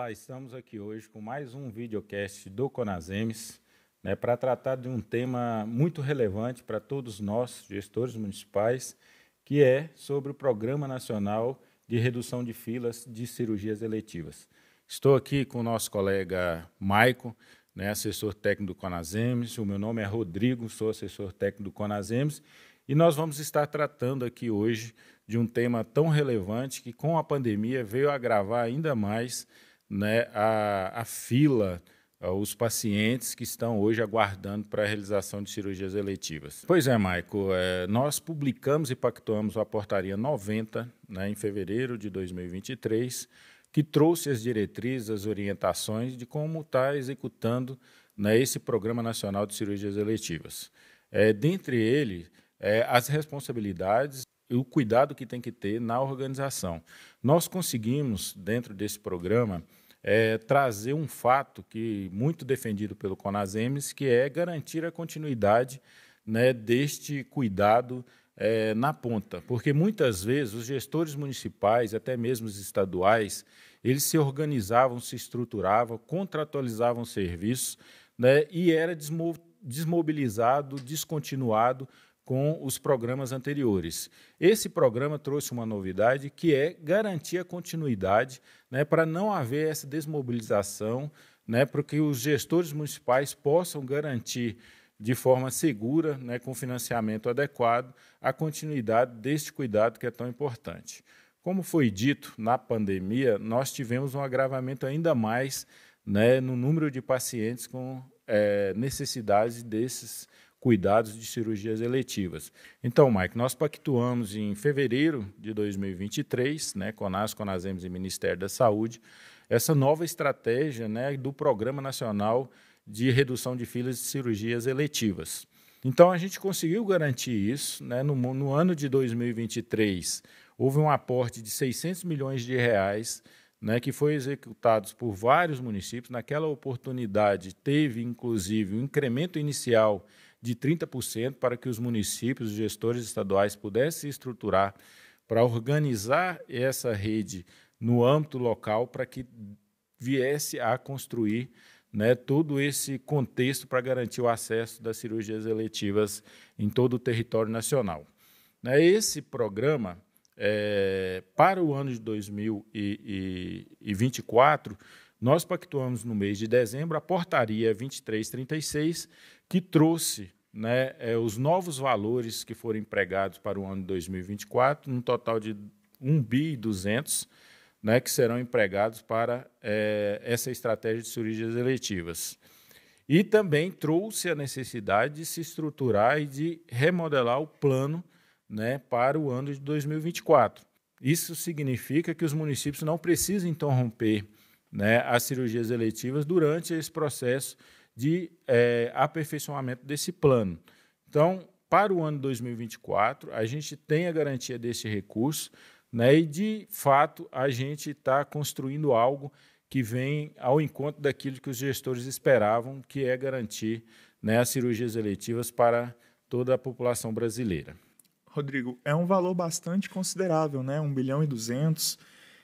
Olá, estamos aqui hoje com mais um videocast do Conasems, para tratar de um tema muito relevante para todos nós, gestores municipais, que é sobre o Programa Nacional de Redução de Filas de Cirurgias Eletivas. Estou aqui com o nosso colega Maicon, assessor técnico do Conasems. O meu nome é Rodrigo, sou assessor técnico do Conasems, e nós vamos estar tratando aqui hoje de um tema tão relevante que, com a pandemia, veio agravar ainda mais a fila, os pacientes que estão hoje aguardando para a realização de cirurgias eletivas. Pois é, Maicon, nós publicamos e pactuamos a Portaria 90, em fevereiro de 2023, que trouxe as diretrizes, as orientações de como está executando esse Programa Nacional de Cirurgias Eletivas. Dentre ele, as responsabilidades e o cuidado que tem que ter na organização. Nós conseguimos, dentro desse programa, trazer um fato que muito defendido pelo Conasems, que é garantir a continuidade deste cuidado na ponta, porque muitas vezes os gestores municipais, até mesmo os estaduais, eles se organizavam, se estruturavam, contratualizavam serviços, e era desmobilizado, descontinuado com os programas anteriores. Esse programa trouxe uma novidade, que é garantir a continuidade, para não haver essa desmobilização, para que os gestores municipais possam garantir de forma segura, com financiamento adequado, a continuidade deste cuidado que é tão importante. Como foi dito, na pandemia, nós tivemos um agravamento ainda mais no número de pacientes com necessidade desses cuidados de cirurgias eletivas. Então, Mike, nós pactuamos em fevereiro de 2023, CONAS, Conasems e Ministério da Saúde, essa nova estratégia do Programa Nacional de Redução de Filas de Cirurgias Eletivas. Então, a gente conseguiu garantir isso. No ano de 2023, houve um aporte de R$600 milhões, que foi executado por vários municípios. Naquela oportunidade, teve, inclusive, um incremento inicial de 30% para que os municípios, os gestores estaduais, pudessem se estruturar para organizar essa rede no âmbito local, para que viesse a construir todo esse contexto para garantir o acesso das cirurgias eletivas em todo o território nacional. Esse programa, para o ano de 2024, nós pactuamos no mês de dezembro a Portaria 2336, que trouxe os novos valores que foram empregados para o ano de 2024, num total de 1.200 bilhão, que serão empregados para essa estratégia de cirurgias eletivas. E também trouxe a necessidade de se estruturar e de remodelar o plano para o ano de 2024. Isso significa que os municípios não precisam interromper as cirurgias eletivas durante esse processo de aperfeiçoamento desse plano. Então, para o ano de 2024, a gente tem a garantia desse recurso, e, de fato, a gente está construindo algo que vem ao encontro daquilo que os gestores esperavam, que é garantir as cirurgias eletivas para toda a população brasileira. Rodrigo, é um valor bastante considerável, 1,2 bilhão.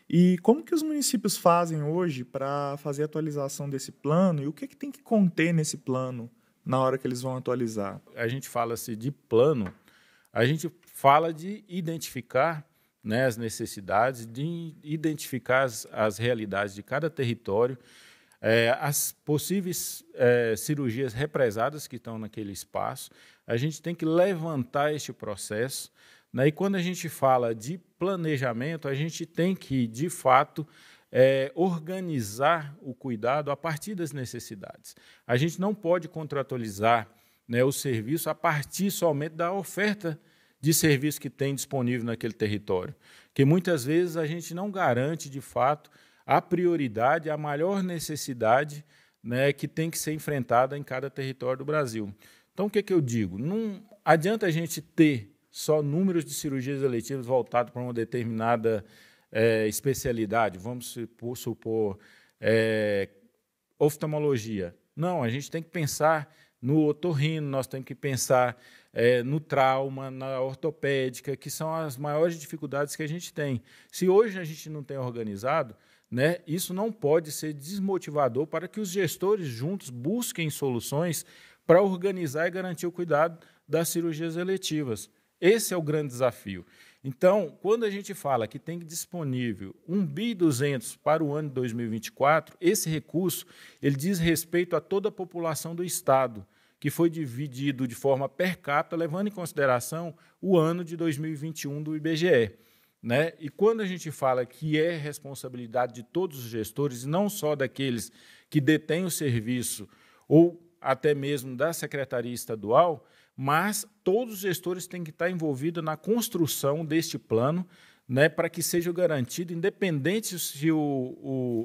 E como que os municípios fazem hoje para fazer a atualização desse plano, e o que tem que conter nesse plano na hora que eles vão atualizar? A gente fala-se de plano, a gente fala de identificar as necessidades, de identificar as realidades de cada território, as possíveis cirurgias represadas que estão naquele espaço. A gente tem que levantar este processo, e quando a gente fala de planejamento, a gente tem que, de fato, organizar o cuidado a partir das necessidades. A gente não pode contratualizar o serviço a partir somente da oferta de serviço que tem disponível naquele território, porque muitas vezes a gente não garante, de fato, a prioridade, a maior necessidade que tem que ser enfrentada em cada território do Brasil. Então, o que eu digo? Não adianta a gente ter só números de cirurgias eletivas voltados para uma determinada especialidade, vamos supor, oftalmologia. Não, a gente tem que pensar no otorrino, nós temos que pensar no trauma, na ortopédica, que são as maiores dificuldades que a gente tem. Se hoje a gente não tem organizado, né, isso não pode ser desmotivador para que os gestores juntos busquem soluções para organizar e garantir o cuidado das cirurgias eletivas. Esse é o grande desafio. Então, quando a gente fala que tem disponível 1.200 para o ano de 2024, esse recurso ele diz respeito a toda a população do Estado, que foi dividido de forma per capita, levando em consideração o ano de 2021 do IBGE. Né? E quando a gente fala que é responsabilidade de todos os gestores, não só daqueles que detêm o serviço ou até mesmo da Secretaria Estadual, mas todos os gestores têm que estar envolvidos na construção deste plano, né, para que seja garantido, independente se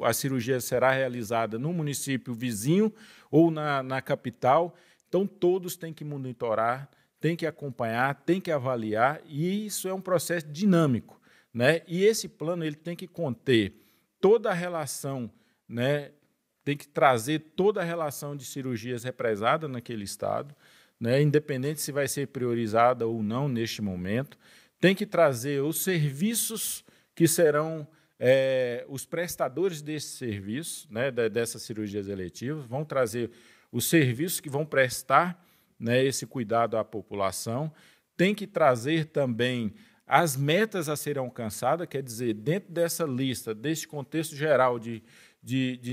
a cirurgia será realizada no município vizinho ou na capital. Então, todos têm que monitorar, têm que acompanhar, têm que avaliar, e isso é um processo dinâmico, né? E esse plano ele tem que conter toda a relação, né? Tem que trazer toda a relação de cirurgias represadas naquele estado, né? Independente se vai ser priorizada ou não neste momento. Tem que trazer os serviços que serão os prestadores desse serviço, né? Dessas cirurgias eletivas, vão trazer os serviços que vão prestar, né, esse cuidado à população. Tem que trazer também as metas a serem alcançadas, quer dizer, dentro dessa lista, desse contexto geral de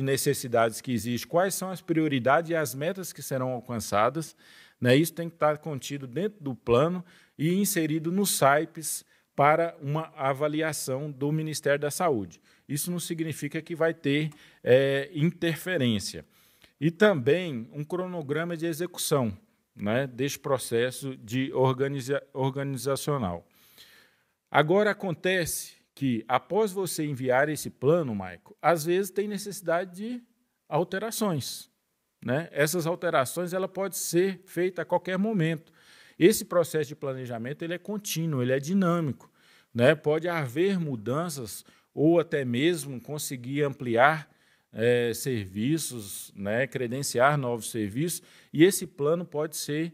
necessidades que existe, quais são as prioridades e as metas que serão alcançadas. Né? Isso tem que estar contido dentro do plano e inserido nos SAIPs para uma avaliação do Ministério da Saúde. Isso não significa que vai ter interferência. E também um cronograma de execução, né, deste processo de organizacional. Agora, acontece que, após você enviar esse plano, Maico, às vezes tem necessidade de alterações. Né? Essas alterações ela pode ser feita a qualquer momento. Esse processo de planejamento ele é contínuo, ele é dinâmico. Né? Pode haver mudanças ou até mesmo conseguir ampliar serviços, né, credenciar novos serviços, e esse plano pode ser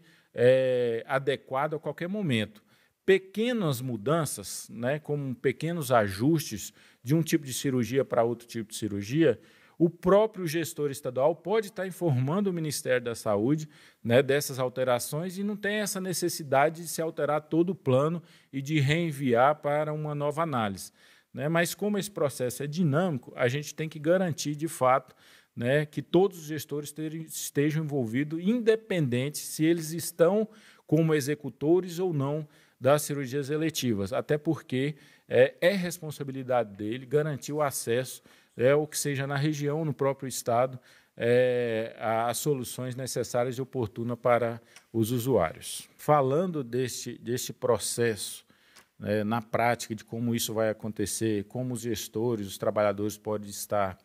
adequado a qualquer momento. Pequenas mudanças, né, como pequenos ajustes de um tipo de cirurgia para outro tipo de cirurgia, o próprio gestor estadual pode estar informando o Ministério da Saúde, né, dessas alterações e não tem essa necessidade de se alterar todo o plano e de reenviar para uma nova análise. Né? Mas, como esse processo é dinâmico, a gente tem que garantir, de fato, né, que todos os gestores estejam envolvidos, independente se eles estão como executores ou não das cirurgias eletivas, até porque é responsabilidade dele garantir o acesso, ou que seja na região, no próprio estado, as soluções necessárias e oportunas para os usuários. Falando deste processo, na prática de como isso vai acontecer, como os gestores, os trabalhadores podem estar,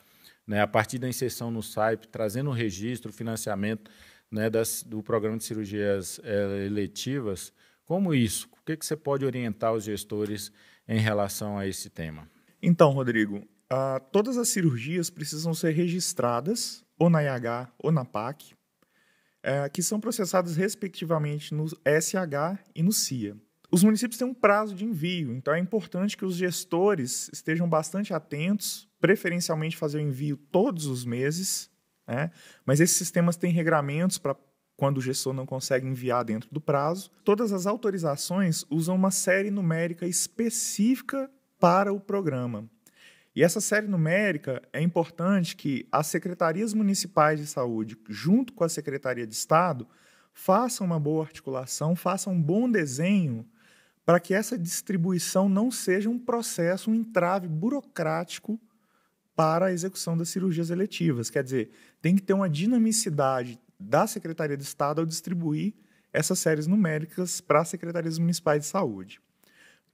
né, a partir da inserção no SAIP, trazendo o registro, o financiamento, né, do programa de cirurgias eletivas, como isso? O que você pode orientar os gestores em relação a esse tema? Então, Rodrigo, todas as cirurgias precisam ser registradas ou na IH ou na PAC, que são processadas respectivamente no SH e no CIA. Os municípios têm um prazo de envio, então é importante que os gestores estejam bastante atentos, preferencialmente fazer o envio todos os meses, né? Mas esses sistemas têm regramentos para quando o gestor não consegue enviar dentro do prazo. Todas as autorizações usam uma série numérica específica para o programa. E essa série numérica é importante que as secretarias municipais de saúde, junto com a Secretaria de Estado, façam uma boa articulação, façam um bom desenho para que essa distribuição não seja um processo, um entrave burocrático para a execução das cirurgias eletivas. Quer dizer, tem que ter uma dinamicidade da Secretaria de Estado ao distribuir essas séries numéricas para as secretarias municipais de saúde.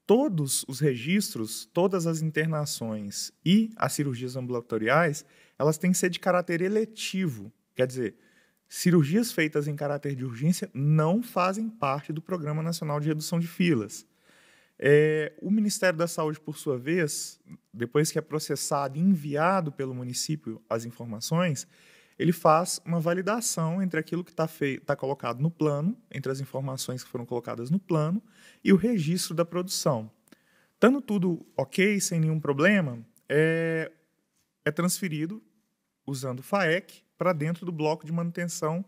Todos os registros, todas as internações e as cirurgias ambulatoriais, elas têm que ser de caráter eletivo. Quer dizer, cirurgias feitas em caráter de urgência não fazem parte do Programa Nacional de Redução de Filas. O Ministério da Saúde, por sua vez, depois que é processado e enviado pelo município as informações, ele faz uma validação entre aquilo que está colocado no plano, entre as informações que foram colocadas no plano e o registro da produção. Estando tudo ok, sem nenhum problema, é transferido, usando o FAEC, para dentro do bloco de manutenção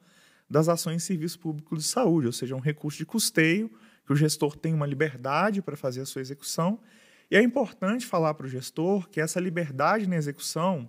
das ações de serviço público de saúde, ou seja, um recurso de custeio, que o gestor tem uma liberdade para fazer a sua execução. E é importante falar para o gestor que essa liberdade na execução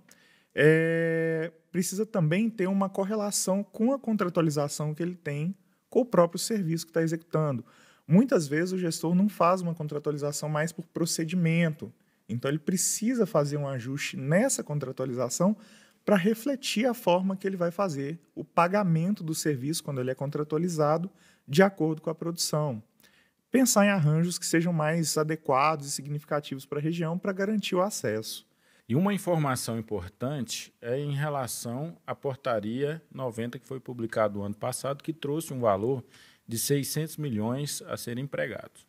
precisa também ter uma correlação com a contratualização que ele tem com o próprio serviço que está executando. Muitas vezes o gestor não faz uma contratualização mais por procedimento, então ele precisa fazer um ajuste nessa contratualização para refletir a forma que ele vai fazer o pagamento do serviço quando ele é contratualizado de acordo com a produção. Pensar em arranjos que sejam mais adequados e significativos para a região para garantir o acesso. E uma informação importante é em relação à portaria 90 que foi publicada no ano passado, que trouxe um valor de 600 milhões a serem empregados.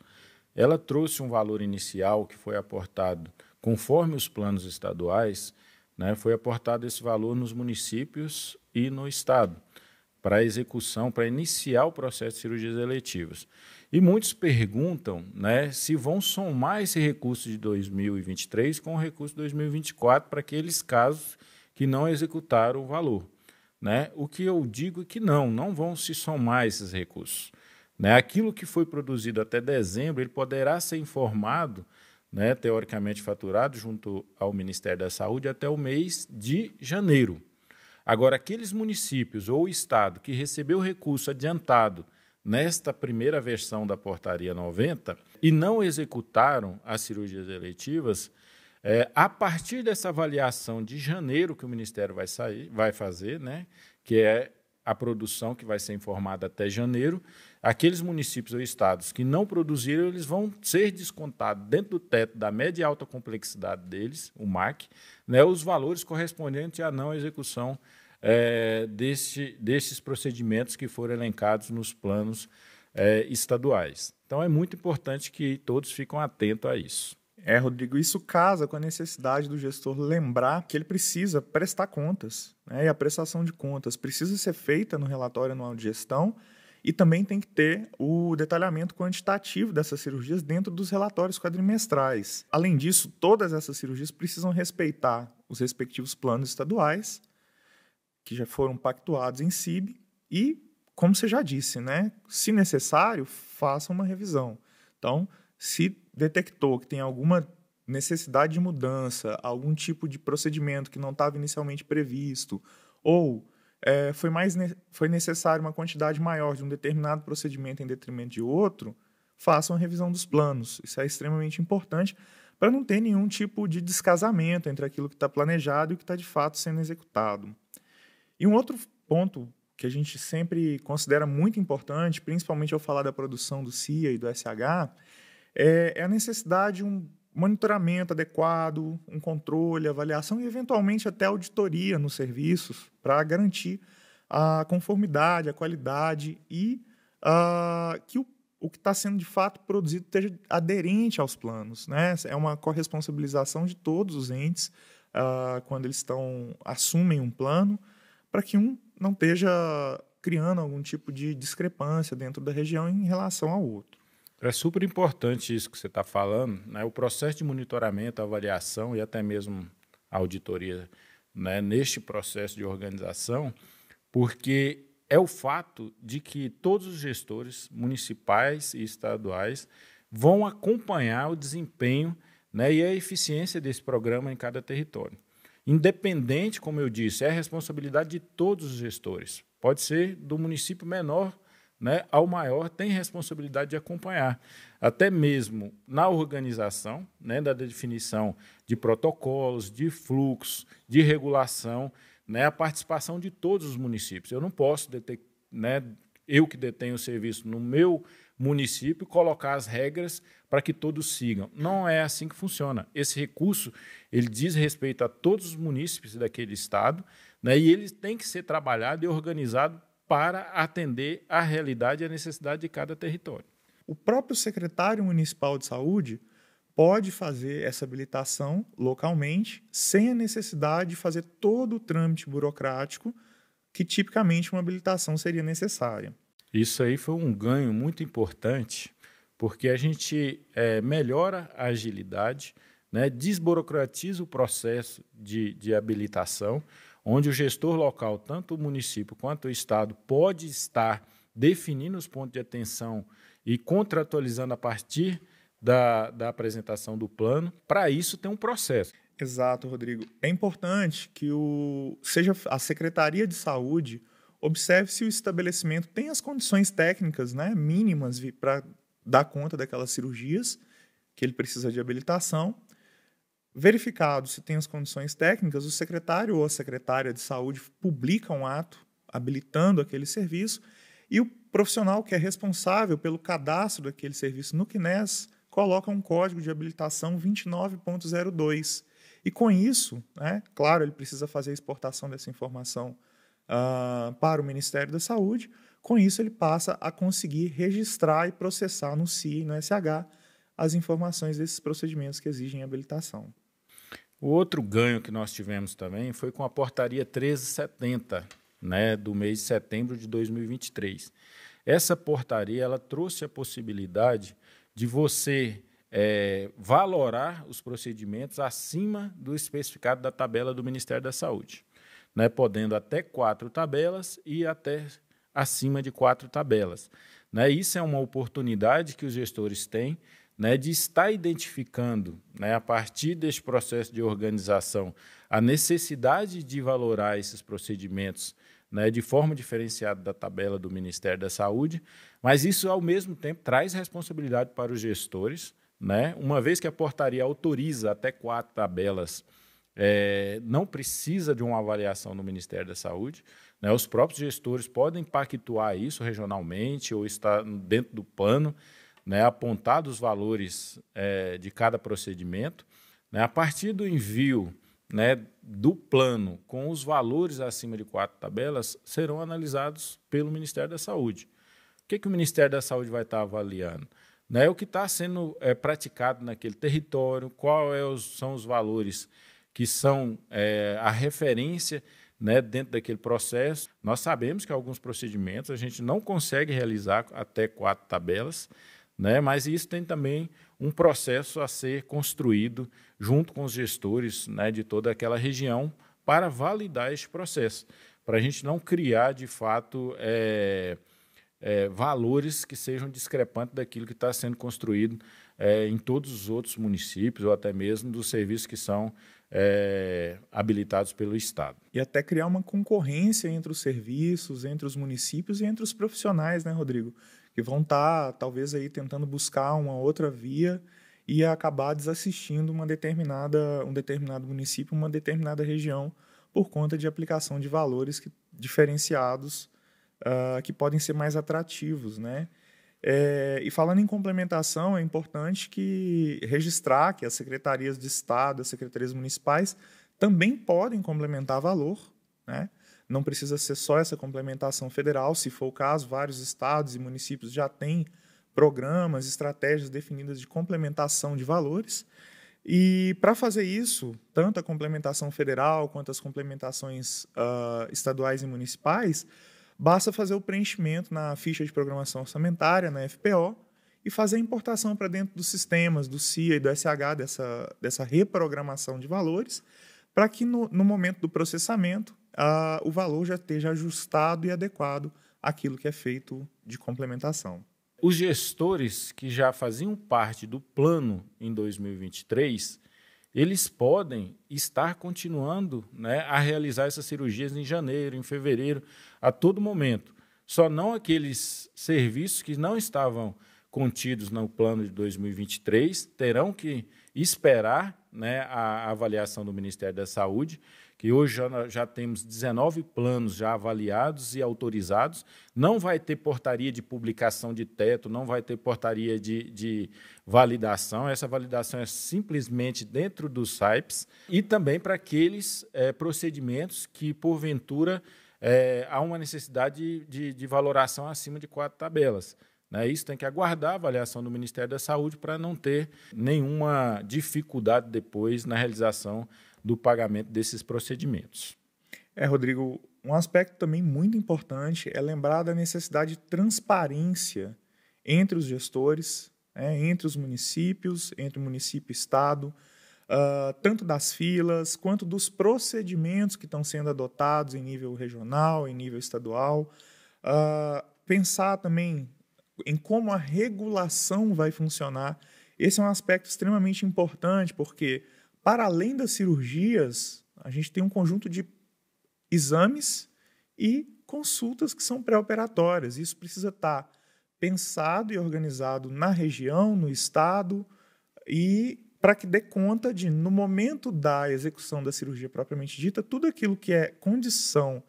Ela trouxe um valor inicial que foi aportado conforme os planos estaduais, né, foi aportado esse valor nos municípios e no Estado, para execução, para iniciar o processo de cirurgias eletivas. E muitos perguntam, né, se vão somar esse recurso de 2023 com o recurso de 2024 para aqueles casos que não executaram o valor. Né? O que eu digo é que não vão se somar esses recursos. Né? Aquilo que foi produzido até dezembro, ele poderá ser informado, né, teoricamente faturado, junto ao Ministério da Saúde, até o mês de janeiro. Agora, aqueles municípios ou estado que recebeu recurso adiantado nesta primeira versão da portaria 90 e não executaram as cirurgias eletivas, a partir dessa avaliação de janeiro que o Ministério vai fazer, né, que é a produção que vai ser informada até janeiro, aqueles municípios ou estados que não produziram, eles vão ser descontados dentro do teto da média e alta complexidade deles, o MAC, né, os valores correspondentes à não execução desses procedimentos que foram elencados nos planos estaduais. Então, é muito importante que todos fiquem atentos a isso. Rodrigo, isso casa com a necessidade do gestor lembrar que ele precisa prestar contas, né? E a prestação de contas precisa ser feita no relatório anual de gestão e também tem que ter o detalhamento quantitativo dessas cirurgias dentro dos relatórios quadrimestrais. Além disso, todas essas cirurgias precisam respeitar os respectivos planos estaduais, que já foram pactuados em CIB, e, como você já disse, né, se necessário, faça uma revisão. Então, se detectou que tem alguma necessidade de mudança, algum tipo de procedimento que não estava inicialmente previsto, ou foi necessário uma quantidade maior de um determinado procedimento em detrimento de outro, faça uma revisão dos planos. Isso é extremamente importante para não ter nenhum tipo de descasamento entre aquilo que está planejado e o que está de fato sendo executado. E um outro ponto que a gente sempre considera muito importante, principalmente ao falar da produção do CIA e do SH, é a necessidade de um monitoramento adequado, um controle, avaliação e, eventualmente, até auditoria nos serviços para garantir a conformidade, a qualidade e que o que está sendo, de fato, produzido esteja aderente aos planos. Né? É uma corresponsabilização de todos os entes quando eles assumem um plano, para que um não esteja criando algum tipo de discrepância dentro da região em relação ao outro. É super importante isso que você está falando, né? O processo de monitoramento, avaliação e até mesmo a auditoria, né, neste processo de organização, porque é o fato de que todos os gestores municipais e estaduais vão acompanhar o desempenho, né, e a eficiência desse programa em cada território. Independente, como eu disse, é a responsabilidade de todos os gestores. Pode ser do município menor, né, ao maior, tem responsabilidade de acompanhar. Até mesmo na organização, né, da definição de protocolos, de fluxos, de regulação, né, a participação de todos os municípios. Eu não posso, né, eu que detenho o serviço no meu município, colocar as regras para que todos sigam. Não é assim que funciona. Esse recurso ele diz respeito a todos os munícipes daquele estado, né, e ele tem que ser trabalhado e organizado para atender à realidade e à necessidade de cada território. O próprio secretário municipal de saúde pode fazer essa habilitação localmente, sem a necessidade de fazer todo o trâmite burocrático que tipicamente uma habilitação seria necessária. Isso aí foi um ganho muito importante, porque a gente melhora a agilidade, né, desburocratiza o processo de habilitação, onde o gestor local, tanto o município quanto o Estado, pode estar definindo os pontos de atenção e contratualizando a partir da apresentação do plano. Para isso, tem um processo. Exato, Rodrigo. É importante que seja a Secretaria de Saúde observe se o estabelecimento tem as condições técnicas, né, mínimas para dar conta daquelas cirurgias que ele precisa de habilitação. Verificado se tem as condições técnicas, o secretário ou a secretária de saúde publica um ato habilitando aquele serviço e o profissional que é responsável pelo cadastro daquele serviço no CNES coloca um código de habilitação 29.02. E com isso, né, claro, ele precisa fazer a exportação dessa informação para o Ministério da Saúde. Com isso, ele passa a conseguir registrar e processar no CIA e no SH as informações desses procedimentos que exigem habilitação. O outro ganho que nós tivemos também foi com a portaria 1370, né, do mês de setembro de 2023. Essa portaria ela trouxe a possibilidade de você valorar os procedimentos acima do especificado da tabela do Ministério da Saúde, né, podendo até 4 tabelas e até acima de 4 tabelas. Né, isso é uma oportunidade que os gestores têm, né, de estar identificando, né, a partir deste processo de organização, a necessidade de valorar esses procedimentos, né, de forma diferenciada da tabela do Ministério da Saúde, mas isso, ao mesmo tempo, traz responsabilidade para os gestores, né, uma vez que a portaria autoriza até 4 tabelas, não precisa de uma avaliação no Ministério da Saúde, né, os próprios gestores podem pactuar isso regionalmente ou estar dentro do plano, né, apontados os valores de cada procedimento, né, a partir do envio, né, do plano com os valores acima de 4 tabelas, serão analisados pelo Ministério da Saúde. O que o Ministério da Saúde vai estar avaliando? Né, o que está sendo praticado naquele território, são os valores que são a referência, né, dentro daquele processo. Nós sabemos que alguns procedimentos a gente não consegue realizar até 4 tabelas, né, mas isso tem também um processo a ser construído junto com os gestores, né, de toda aquela região para validar este processo, para a gente não criar, de fato, valores que sejam discrepantes daquilo que está sendo construído em todos os outros municípios ou até mesmo dos serviços que são habilitados pelo Estado. E até criar uma concorrência entre os serviços, entre os municípios e entre os profissionais, né, Rodrigo? Que vão estar, talvez, aí tentando buscar uma outra via e acabar desassistindo um determinado município, uma determinada região, por conta de aplicação de valores diferenciados que podem ser mais atrativos, né? E falando em complementação, é importante registrar que as secretarias de Estado, as secretarias municipais, também podem complementar valor, né? Não precisa ser só essa complementação federal, se for o caso, vários estados e municípios já têm programas, estratégias definidas de complementação de valores. E para fazer isso, tanto a complementação federal quanto as complementações estaduais e municipais, basta fazer o preenchimento na ficha de programação orçamentária, na FPO, e fazer a importação para dentro dos sistemas, do CIA e do SH, dessa reprogramação de valores, para que no momento do processamento o valor já esteja ajustado e adequado àquilo que é feito de complementação. Os gestores que já faziam parte do plano em 2023, eles podem estar continuando, né, a realizar essas cirurgias em janeiro, em fevereiro, a todo momento. Só não aqueles serviços que não estavam contidos no plano de 2023 terão que esperar, né, a avaliação do Ministério da Saúde, que hoje já temos 19 planos já avaliados e autorizados. Não vai ter portaria de publicação de teto, não vai ter portaria de validação. Essa validação é simplesmente dentro dos SAIPs e também para aqueles procedimentos que, porventura, há uma necessidade de valoração acima de 4 tabelas. Né? Isso tem que aguardar a avaliação do Ministério da Saúde para não ter nenhuma dificuldade depois na realização do pagamento desses procedimentos. Rodrigo, um aspecto também muito importante é lembrar da necessidade de transparência entre os gestores, entre os municípios, entre o município e o Estado. tanto das filas quanto dos procedimentos que estão sendo adotados em nível regional, em nível estadual. Pensar também em como a regulação vai funcionar. Esse é um aspecto extremamente importante, porque, para além das cirurgias, a gente tem um conjunto de exames e consultas que são pré-operatórias. Isso precisa estar pensado e organizado na região, no estado, e para que dê conta de, no momento da execução da cirurgia propriamente dita, tudo aquilo que é condição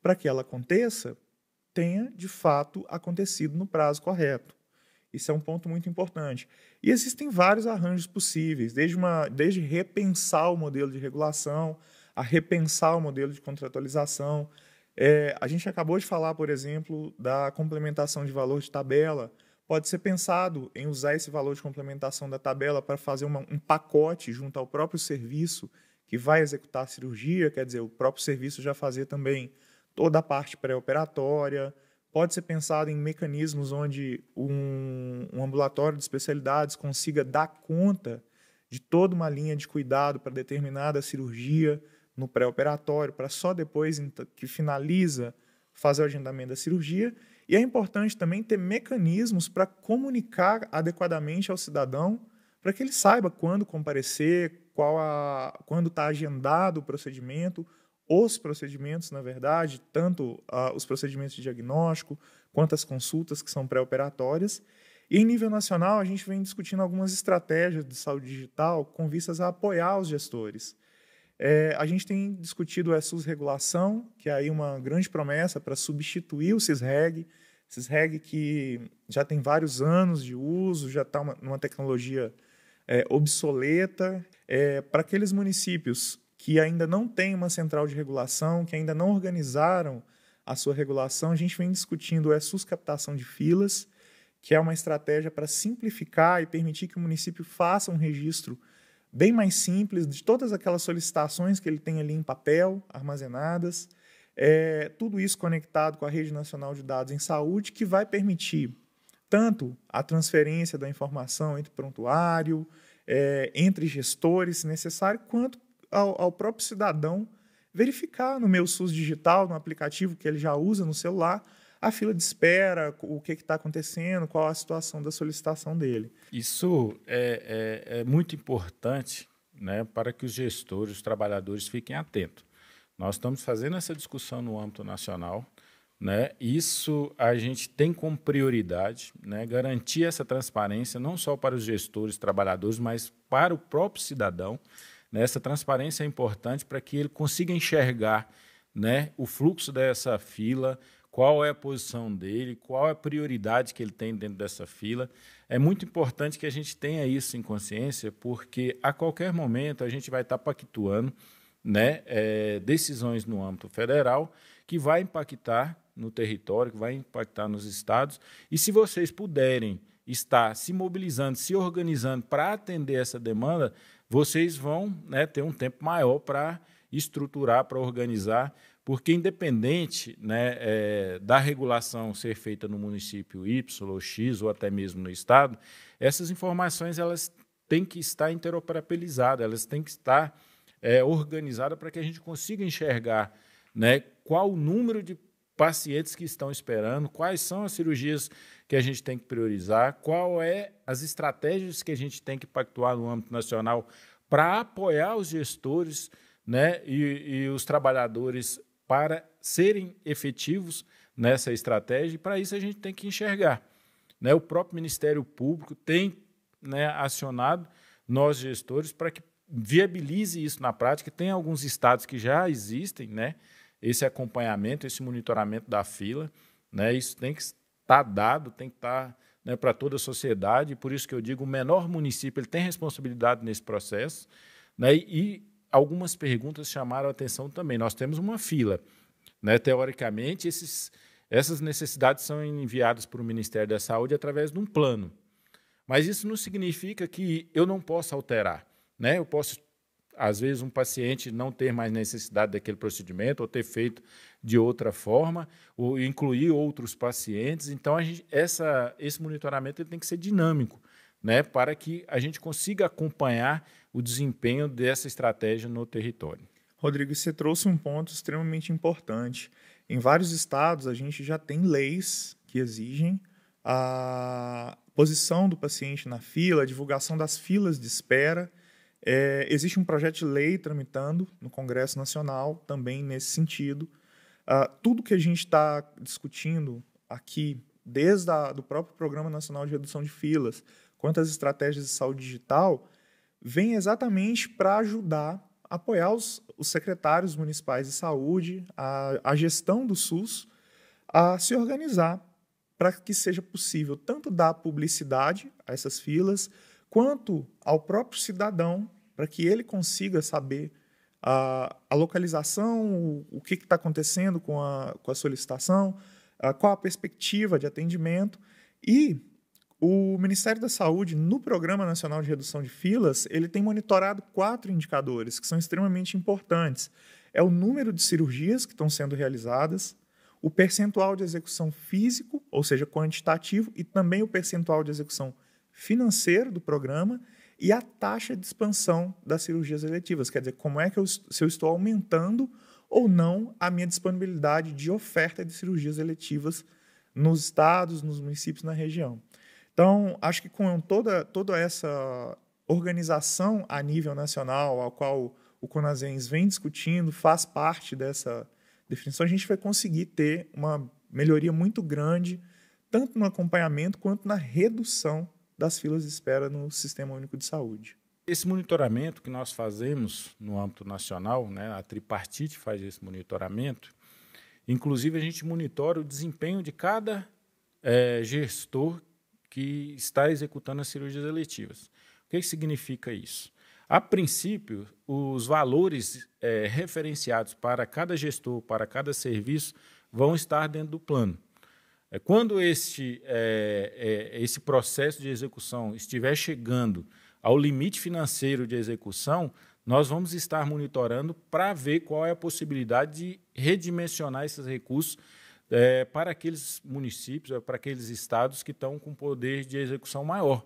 para que ela aconteça tenha, de fato, acontecido no prazo correto. Isso é um ponto muito importante. E existem vários arranjos possíveis, desde repensar o modelo de regulação, a repensar o modelo de contratualização. A gente acabou de falar, por exemplo, da complementação de valor de tabela. Pode ser pensado em usar esse valor de complementação da tabela para fazer um pacote junto ao próprio serviço que vai executar a cirurgia, quer dizer, o próprio serviço já fazer também toda a parte pré-operatória. Pode ser pensado em mecanismos onde um ambulatório de especialidades consiga dar conta de toda uma linha de cuidado para determinada cirurgia no pré-operatório, para só depois que finaliza fazer o agendamento da cirurgia. E é importante também ter mecanismos para comunicar adequadamente ao cidadão, para que ele saiba quando comparecer, quando está agendado o procedimento, os procedimentos, na verdade, tanto os procedimentos de diagnóstico quanto as consultas que são pré-operatórias. E, em nível nacional, a gente vem discutindo algumas estratégias de saúde digital com vistas a apoiar os gestores. A gente tem discutido a SUS-regulação, que é aí uma grande promessa para substituir o CISREG, que já tem vários anos de uso, já está numa tecnologia obsoleta. Para aqueles municípios que ainda não têm uma central de regulação, que ainda não organizaram a sua regulação, a gente vem discutindo a SUS captação de filas, que é uma estratégia para simplificar e permitir que o município faça um registro bem mais simples de todas aquelas solicitações que ele tem ali em papel, armazenadas, tudo isso conectado com a Rede Nacional de Dados em Saúde, que vai permitir tanto a transferência da informação entre prontuário, entre gestores, se necessário, quanto ao próprio cidadão verificar no meu SUS digital, no aplicativo que ele já usa no celular, a fila de espera, o que está acontecendo, qual a situação da solicitação dele. Isso é muito importante, né, para que os gestores, os trabalhadores fiquem atentos. Nós estamos fazendo essa discussão no âmbito nacional, né? Isso a gente tem como prioridade, né, garantir essa transparência não só para os gestores, trabalhadores, mas para o próprio cidadão. Essa transparência é importante para que ele consiga enxergar, né, o fluxo dessa fila, qual é a posição dele, qual é a prioridade que ele tem dentro dessa fila. É muito importante que a gente tenha isso em consciência, porque a qualquer momento a gente vai estar pactuando, né, decisões no âmbito federal que vai impactar no território, que vai impactar nos estados. E se vocês puderem estar se mobilizando, se organizando para atender essa demanda, vocês vão, né, ter um tempo maior para estruturar, para organizar, porque independente, né, da regulação ser feita no município Y ou X, ou até mesmo no estado, essas informações elas têm que estar interoperabilizadas, elas têm que estar organizadas para que a gente consiga enxergar, né, qual o número de pacientes que estão esperando, quais são as cirurgias que a gente tem que priorizar, qual é as estratégias que a gente tem que pactuar no âmbito nacional para apoiar os gestores, né, e os trabalhadores para serem efetivos nessa estratégia, e para isso a gente tem que enxergar, né? O próprio Ministério Público tem, né, acionado nós gestores para que viabilize isso na prática. Tem alguns estados que já existem, né, esse acompanhamento, esse monitoramento da fila, né? Isso tem que estar dado, tem que estar, né, para toda a sociedade, e por isso que eu digo, o menor município ele tem responsabilidade nesse processo, né? E algumas perguntas chamaram a atenção também. Nós temos uma fila, né? Teoricamente, essas necessidades são enviadas para o Ministério da Saúde através de um plano, mas isso não significa que eu não possa alterar, né? Eu posso, às vezes, um paciente não ter mais necessidade daquele procedimento ou ter feito de outra forma, ou incluir outros pacientes. Então, esse monitoramento ele tem que ser dinâmico, né, para que a gente consiga acompanhar o desempenho dessa estratégia no território. Rodrigo, você trouxe um ponto extremamente importante. Em vários estados, a gente já tem leis que exigem a posição do paciente na fila, a divulgação das filas de espera. Existe um projeto de lei tramitando no Congresso Nacional também nesse sentido. Tudo que a gente está discutindo aqui, desde do próprio Programa Nacional de Redução de Filas, quanto às estratégias de saúde digital, vem exatamente para ajudar a apoiar os secretários municipais de saúde, a gestão do SUS, a se organizar para que seja possível tanto dar publicidade a essas filas, quanto ao próprio cidadão, para que ele consiga saber a localização, o que está acontecendo com a solicitação, qual a perspectiva de atendimento. E o Ministério da Saúde, no Programa Nacional de Redução de Filas, ele tem monitorado 4 indicadores que são extremamente importantes. É o número de cirurgias que estão sendo realizadas, o percentual de execução físico, ou seja, quantitativo, e também o percentual de execução financeiro do programa e a taxa de expansão das cirurgias eletivas. Quer dizer, como é que se eu estou aumentando ou não a minha disponibilidade de oferta de cirurgias eletivas nos estados, nos municípios, na região. Então, acho que com toda essa organização a nível nacional, a qual o CONASEMS vem discutindo, faz parte dessa definição, a gente vai conseguir ter uma melhoria muito grande, tanto no acompanhamento quanto na redução das filas de espera no Sistema Único de Saúde. Esse monitoramento que nós fazemos no âmbito nacional, né, a tripartite faz esse monitoramento, inclusive a gente monitora o desempenho de cada gestor que está executando as cirurgias eletivas. O que significa isso? A princípio, os valores referenciados para cada gestor, para cada serviço, vão estar dentro do plano. Quando esse processo de execução estiver chegando ao limite financeiro de execução, nós vamos estar monitorando para ver qual é a possibilidade de redimensionar esses recursos para aqueles municípios, para aqueles estados que estão com poder de execução maior.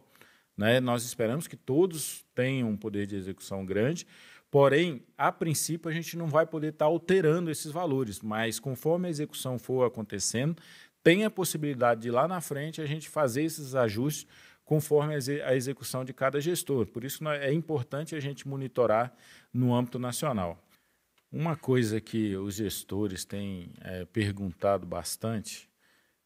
Né? Nós esperamos que todos tenham um poder de execução grande, porém, a princípio, a gente não vai poder estar alterando esses valores, mas conforme a execução for acontecendo, tem a possibilidade de lá na frente a gente fazer esses ajustes conforme a execução de cada gestor. Por isso é importante a gente monitorar no âmbito nacional. Uma coisa que os gestores têm perguntado bastante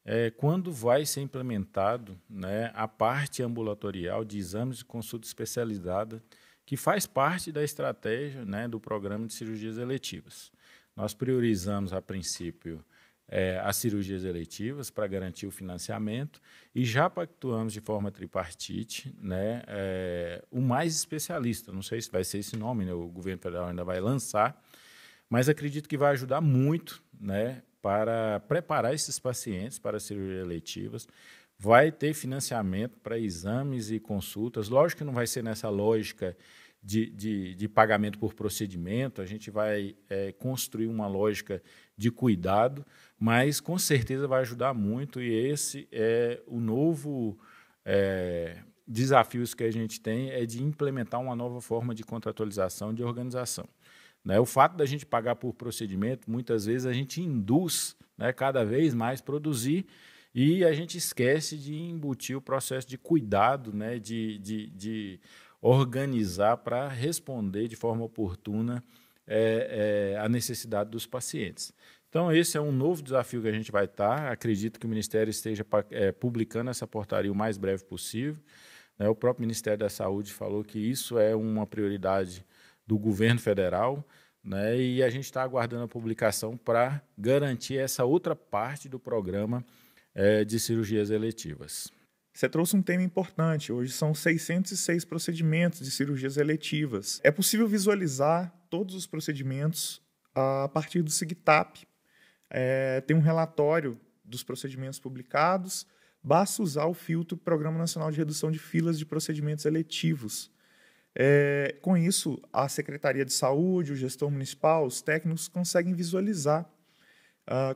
é quando vai ser implementado, né, a parte ambulatorial de exames de consulta especializada, que faz parte da estratégia, né, do programa de cirurgias eletivas. Nós priorizamos, a princípio, as cirurgias eletivas para garantir o financiamento e já pactuamos de forma tripartite, né, o mais especialista. Não sei se vai ser esse nome, né, o governo federal ainda vai lançar, mas acredito que vai ajudar muito, né, para preparar esses pacientes para cirurgias eletivas. Vai ter financiamento para exames e consultas. Lógico que não vai ser nessa lógica de pagamento por procedimento, a gente vai construir uma lógica de cuidado, mas com certeza vai ajudar muito, e esse é o novo desafio que a gente tem, é de implementar uma nova forma de contratualização, de organização. Né? O fato da gente pagar por procedimento, muitas vezes a gente induz, né, cada vez mais produzir, e a gente esquece de embutir o processo de cuidado, né, de organizar para responder de forma oportuna a necessidade dos pacientes. Então, esse é um novo desafio que a gente vai estar. Acredito que o Ministério esteja publicando essa portaria o mais breve possível. Né? O próprio Ministério da Saúde falou que isso é uma prioridade do governo federal, né? E a gente está aguardando a publicação para garantir essa outra parte do programa de cirurgias eletivas. Você trouxe um tema importante. Hoje são 606 procedimentos de cirurgias eletivas. É possível visualizar todos os procedimentos a partir do SIGTAP. Tem um relatório dos procedimentos publicados. Basta usar o filtro Programa Nacional de Redução de Filas de Procedimentos Eletivos. Com isso, a Secretaria de Saúde, o gestor municipal, os técnicos conseguem visualizar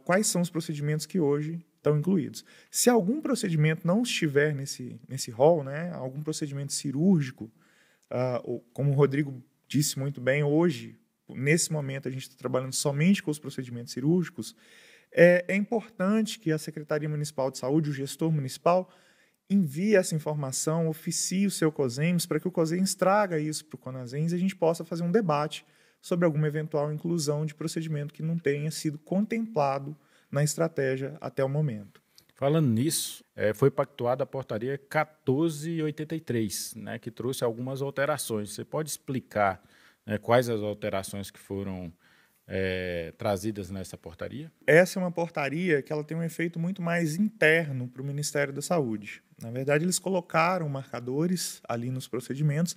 quais são os procedimentos que hoje estão incluídos. Se algum procedimento não estiver nesse rol, né, algum procedimento cirúrgico, como o Rodrigo disse muito bem, hoje, nesse momento, a gente está trabalhando somente com os procedimentos cirúrgicos. É importante que a Secretaria Municipal de Saúde, o gestor municipal, envie essa informação, oficie o seu COSEMS, para que o COSEMS traga isso para o CONASEMS e a gente possa fazer um debate sobre alguma eventual inclusão de procedimento que não tenha sido contemplado na estratégia até o momento. Falando nisso, foi pactuada a portaria 1483, né, que trouxe algumas alterações. Você pode explicar, né, quais as alterações que foram trazidas nessa portaria? Essa é uma portaria que ela tem um efeito muito mais interno para o Ministério da Saúde. Na verdade, eles colocaram marcadores ali nos procedimentos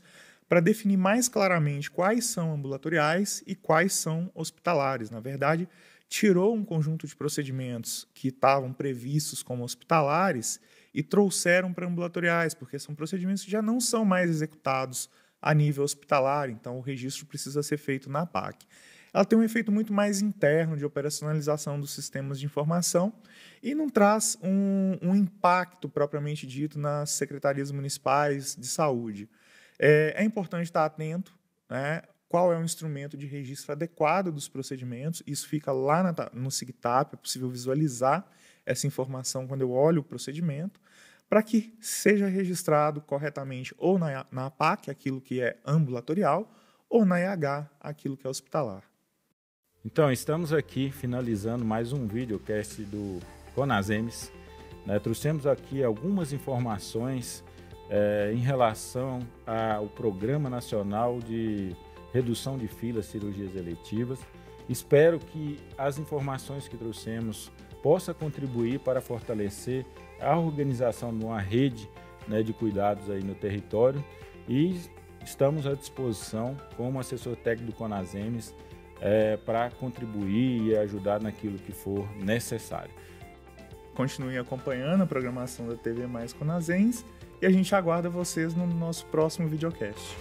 para definir mais claramente quais são ambulatoriais e quais são hospitalares. Na verdade, tirou um conjunto de procedimentos que estavam previstos como hospitalares e trouxeram para ambulatoriais, porque são procedimentos que já não são mais executados a nível hospitalar, então o registro precisa ser feito na PAC. Ela tem um efeito muito mais interno de operacionalização dos sistemas de informação e não traz um impacto propriamente dito nas secretarias municipais de saúde. É importante estar atento, né, qual é o instrumento de registro adequado dos procedimentos. Isso fica lá no SIGTAP, é possível visualizar essa informação quando eu olho o procedimento, para que seja registrado corretamente ou na APAC, aquilo que é ambulatorial, ou na EH, aquilo que é hospitalar. Então, estamos aqui finalizando mais um videocast do CONASEMS. Trouxemos aqui algumas informações em relação ao Programa Nacional de Redução de Filas Cirurgias Eletivas. Espero que as informações que trouxemos possam contribuir para fortalecer a organização de uma rede, né, de cuidados aí no território, e estamos à disposição como assessor técnico do CONASEMS para contribuir e ajudar naquilo que for necessário. Continue acompanhando a programação da TV Mais CONASEMS e a gente aguarda vocês no nosso próximo videocast.